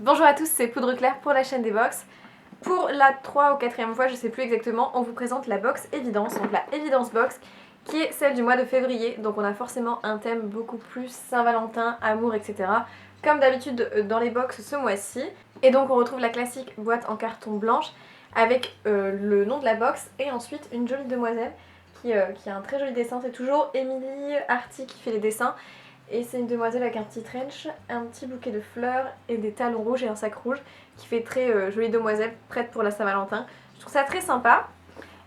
Bonjour à tous, c'est Poudre Claire pour la chaîne des box. Pour la 3 ou 4e fois, je sais plus exactement, on vous présente la box Évidence, donc la Évidence Box, qui est celle du mois de février. Donc on a forcément un thème beaucoup plus Saint-Valentin, amour, etc. Comme d'habitude dans les box ce mois-ci. Et donc on retrouve la classique boîte en carton blanche avec le nom de la box et ensuite une jolie demoiselle qui a un très joli dessin. C'est toujours Émilie Arty qui fait les dessins. Et c'est une demoiselle avec un petit trench, un petit bouquet de fleurs et des talons rouges et un sac rouge qui fait très jolie demoiselle prête pour la Saint-Valentin. Je trouve ça très sympa.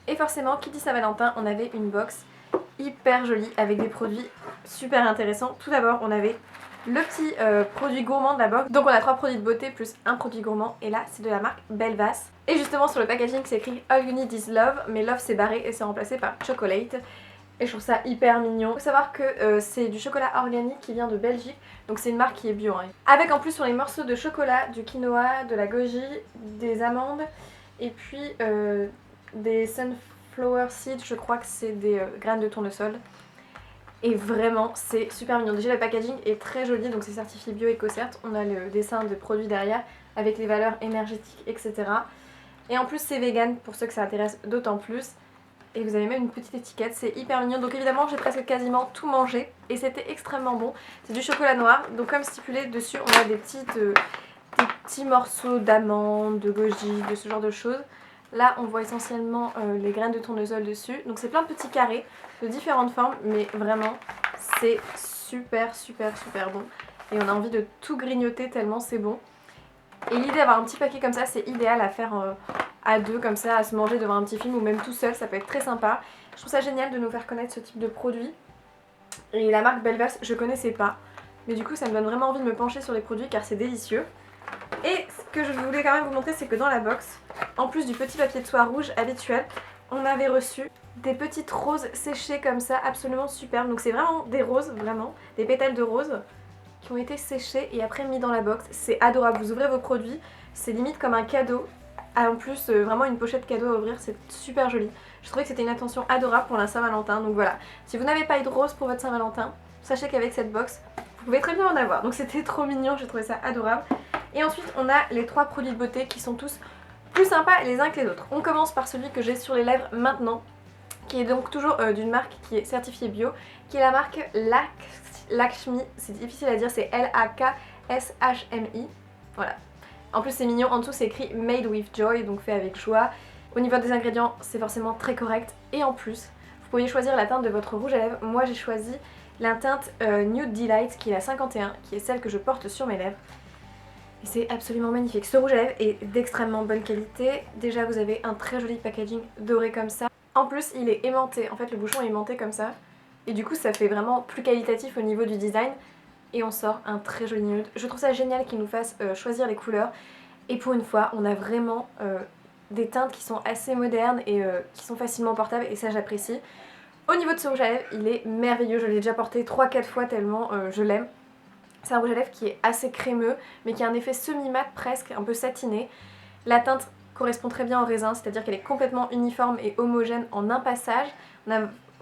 Et forcément, qui dit Saint-Valentin, on avait une box hyper jolie avec des produits super intéressants. Tout d'abord, on avait le petit produit gourmand de la box. Donc on a 3 produits de beauté plus un produit gourmand. Et là, c'est de la marque Belvas. Et justement, sur le packaging, c'est écrit All You Need Is Love. Mais Love, c'est barré et c'est remplacé par Chocolate. Et je trouve ça hyper mignon. Il faut savoir que c'est du chocolat organique qui vient de Belgique. Donc c'est une marque qui est bio. Hein. Avec en plus sur les morceaux de chocolat, du quinoa, de la goji, des amandes. Et puis des sunflower seeds, je crois que c'est des graines de tournesol. Et vraiment c'est super mignon. Déjà le packaging est très joli, donc c'est certifié bio EcoCert. On a le dessin de produits derrière avec les valeurs énergétiques, etc. Et en plus c'est vegan pour ceux que ça intéresse d'autant plus. Et vous avez même une petite étiquette, c'est hyper mignon. Donc évidemment j'ai presque quasiment tout mangé et c'était extrêmement bon. C'est du chocolat noir, donc comme stipulé dessus on a des petits morceaux d'amandes, de goji, de ce genre de choses. Là on voit essentiellement les graines de tournesol dessus. Donc c'est plein de petits carrés de différentes formes, mais vraiment c'est super bon. Et on a envie de tout grignoter tellement c'est bon. Et l'idée d'avoir un petit paquet comme ça, c'est idéal à faire à deux, comme ça, à se manger devant un petit film ou même tout seul, ça peut être très sympa. Je trouve ça génial de nous faire connaître ce type de produit. Et la marque Belvas, je connaissais pas. Mais du coup, ça me donne vraiment envie de me pencher sur les produits car c'est délicieux. Et ce que je voulais quand même vous montrer, c'est que dans la box, en plus du petit papier de soie rouge habituel, on avait reçu des petites roses séchées comme ça, absolument superbes. Donc c'est vraiment des roses, vraiment, des pétales de roses qui ont été séchés et après mis dans la box. C'est adorable, vous ouvrez vos produits, c'est limite comme un cadeau. En plus, vraiment une pochette cadeau à ouvrir, c'est super joli. Je trouvais que c'était une attention adorable pour la Saint-Valentin. Donc voilà, si vous n'avez pas eu de rose pour votre Saint-Valentin, sachez qu'avec cette box, vous pouvez très bien en avoir. Donc c'était trop mignon, j'ai trouvé ça adorable. Et ensuite, on a les 3 produits de beauté qui sont tous plus sympas les uns que les autres. On commence par celui que j'ai sur les lèvres maintenant, qui est donc toujours d'une marque qui est certifiée bio, qui est la marque Lakshmi, c'est difficile à dire, c'est L-A-K-S-H-M-I, voilà. En plus c'est mignon, en dessous c'est écrit Made with Joy, donc fait avec joie. Au niveau des ingrédients, c'est forcément très correct. Et en plus, vous pouvez choisir la teinte de votre rouge à lèvres. Moi j'ai choisi la teinte Nude Delight, qui est la 51, qui est celle que je porte sur mes lèvres. Et c'est absolument magnifique. Ce rouge à lèvres est d'extrêmement bonne qualité. Déjà vous avez un très joli packaging doré comme ça. En plus il est aimanté, en fait le bouchon est aimanté comme ça. Et du coup ça fait vraiment plus qualitatif au niveau du design. Et on sort un très joli nude. Je trouve ça génial qu'ils nous fassent choisir les couleurs. Et pour une fois, on a vraiment des teintes qui sont assez modernes et qui sont facilement portables et ça j'apprécie. Au niveau de ce rouge à lèvres, il est merveilleux. Je l'ai déjà porté 3-4 fois tellement je l'aime. C'est un rouge à lèvres qui est assez crémeux mais qui a un effet semi-mat presque, un peu satiné. La teinte correspond très bien au raisin, c'est-à-dire qu'elle est complètement uniforme et homogène en un passage.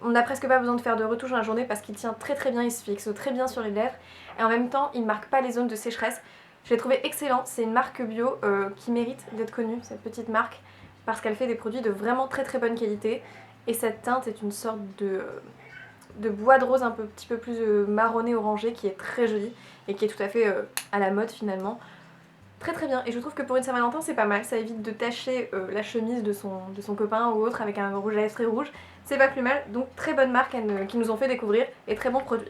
On n'a presque pas besoin de faire de retouche dans la journée parce qu'il tient très bien, il se fixe très bien sur les lèvres et en même temps il ne marque pas les zones de sécheresse. Je l'ai trouvé excellent, c'est une marque bio qui mérite d'être connue, cette petite marque, parce qu'elle fait des produits de vraiment très bonne qualité et cette teinte est une sorte de bois de rose un petit peu plus marronné orangé qui est très jolie et qui est tout à fait à la mode finalement. Très bien, et je trouve que pour une Saint-Valentin c'est pas mal, ça évite de tacher la chemise de son copain ou autre avec un rouge à lèvres très rouge, c'est pas plus mal, donc très bonne marque qui nous ont fait découvrir et très bon produit.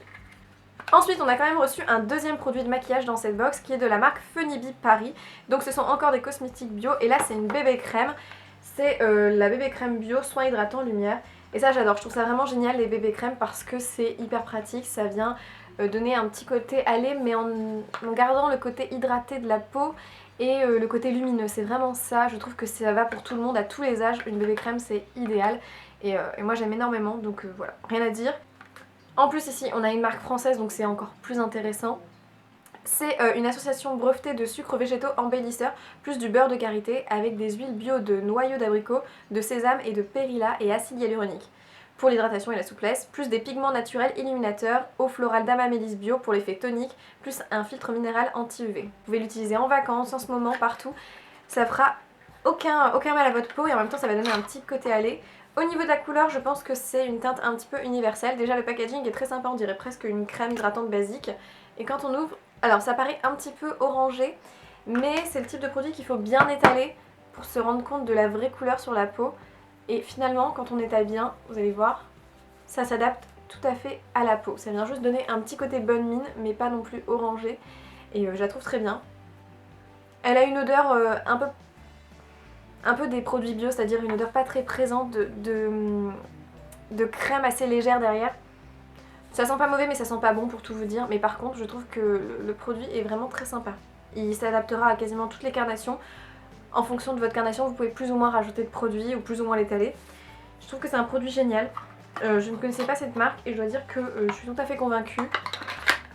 Ensuite on a quand même reçu un deuxième produit de maquillage dans cette box qui est de la marque Funibi Paris, donc ce sont encore des cosmétiques bio et là c'est une bébé crème, c'est la bébé crème bio soin hydratant lumière et ça j'adore, je trouve ça vraiment génial les bébés crèmes parce que c'est hyper pratique, ça vient donner un petit côté allé mais en gardant le côté hydraté de la peau et le côté lumineux, c'est vraiment ça, je trouve que ça va pour tout le monde à tous les âges, une bébé crème c'est idéal et moi j'aime énormément donc voilà, rien à dire. En plus ici on a une marque française donc c'est encore plus intéressant. C'est une association brevetée de sucres végétaux embellisseurs plus du beurre de karité avec des huiles bio de noyaux d'abricot, de sésame et de périlla et acide hyaluronique. pour l'hydratation et la souplesse, plus des pigments naturels illuminateurs, eau florale d'Amamélis Bio pour l'effet tonique, plus un filtre minéral anti-UV. Vous pouvez l'utiliser en vacances, en ce moment, partout. Ça fera aucun mal à votre peau et en même temps ça va donner un petit côté allé. Au niveau de la couleur, je pense que c'est une teinte un petit peu universelle. Déjà le packaging est très sympa, on dirait presque une crème hydratante basique. Et quand on ouvre, alors ça paraît un petit peu orangé, mais c'est le type de produit qu'il faut bien étaler pour se rendre compte de la vraie couleur sur la peau. Et finalement, quand on étale bien, vous allez voir, ça s'adapte tout à fait à la peau. Ça vient juste donner un petit côté bonne mine, mais pas non plus orangé. Et je la trouve très bien. Elle a une odeur un peu des produits bio, c'est-à-dire une odeur pas très présente de crème assez légère derrière. Ça sent pas mauvais mais ça sent pas bon pour tout vous dire, mais par contre je trouve que le produit est vraiment très sympa. Il s'adaptera à quasiment toutes les carnations. En fonction de votre carnation, vous pouvez plus ou moins rajouter de produits ou plus ou moins l'étaler. Je trouve que c'est un produit génial. Je ne connaissais pas cette marque et je dois dire que je suis tout à fait convaincue.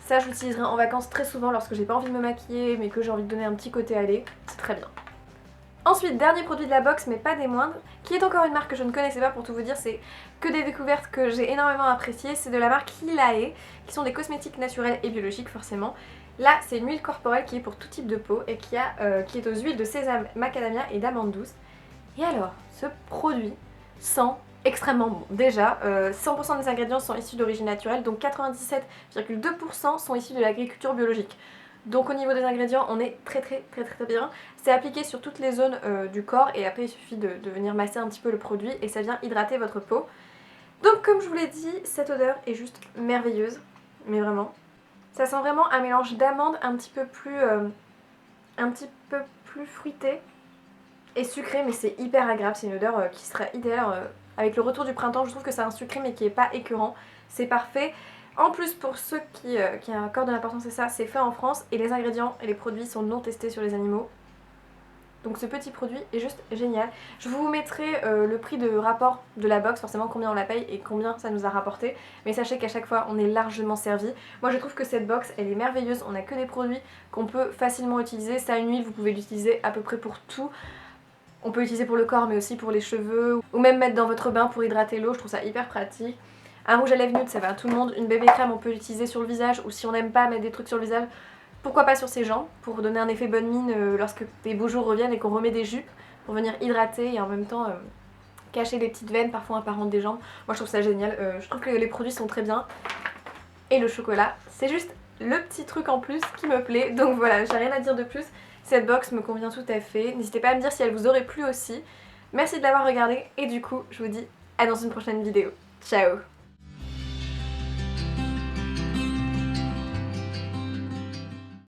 Ça je l'utiliserai en vacances très souvent lorsque j'ai pas envie de me maquiller mais que j'ai envie de donner un petit côté allé. C'est très bien. Ensuite, dernier produit de la box, mais pas des moindres, qui est encore une marque que je ne connaissais pas pour tout vous dire, c'est que des découvertes que j'ai énormément appréciées, c'est de la marque Hilae, qui sont des cosmétiques naturels et biologiques forcément. Là, c'est une huile corporelle qui est pour tout type de peau et qui est aux huiles de sésame, macadamia et d'amande douce. Et alors, ce produit sent extrêmement bon. Déjà, 100% des ingrédients sont issus d'origine naturelle, donc 97,2% sont issus de l'agriculture biologique. Donc au niveau des ingrédients, on est très bien. C'est appliqué sur toutes les zones du corps et après il suffit de venir masser un petit peu le produit et ça vient hydrater votre peau. Donc comme je vous l'ai dit, cette odeur est juste merveilleuse, mais vraiment. Ça sent vraiment un mélange d'amandes un petit peu plus fruité et sucré, mais c'est hyper agréable. C'est une odeur qui sera idéale avec le retour du printemps. Je trouve que c'est un sucré mais qui n'est pas écœurant. C'est parfait. En plus, pour ceux qui accordent de l'importance à ça, c'est fait en France et les ingrédients et les produits sont non testés sur les animaux. Donc ce petit produit est juste génial. Je vous mettrai le prix de rapport de la box, forcément combien on la paye et combien ça nous a rapporté. Mais sachez qu'à chaque fois, on est largement servi. Moi, je trouve que cette box, elle est merveilleuse. On n'a que des produits qu'on peut facilement utiliser. Ça, une huile, vous pouvez l'utiliser à peu près pour tout. On peut l'utiliser pour le corps, mais aussi pour les cheveux. Ou même mettre dans votre bain pour hydrater l'eau. Je trouve ça hyper pratique. Un rouge à lèvres nude, ça va à tout le monde. Une bébé crème, on peut l'utiliser sur le visage. Ou si on n'aime pas mettre des trucs sur le visage, pourquoi pas sur ses jambes, pour donner un effet bonne mine lorsque des beaux jours reviennent et qu'on remet des jupes, pour venir hydrater et en même temps cacher les petites veines parfois apparentes des jambes. Moi je trouve ça génial, je trouve que les produits sont très bien. Et le chocolat, c'est juste le petit truc en plus qui me plaît. Donc voilà, j'ai rien à dire de plus. Cette box me convient tout à fait. N'hésitez pas à me dire si elle vous aurait plu aussi. Merci de l'avoir regardée et du coup, je vous dis à dans une prochaine vidéo. Ciao!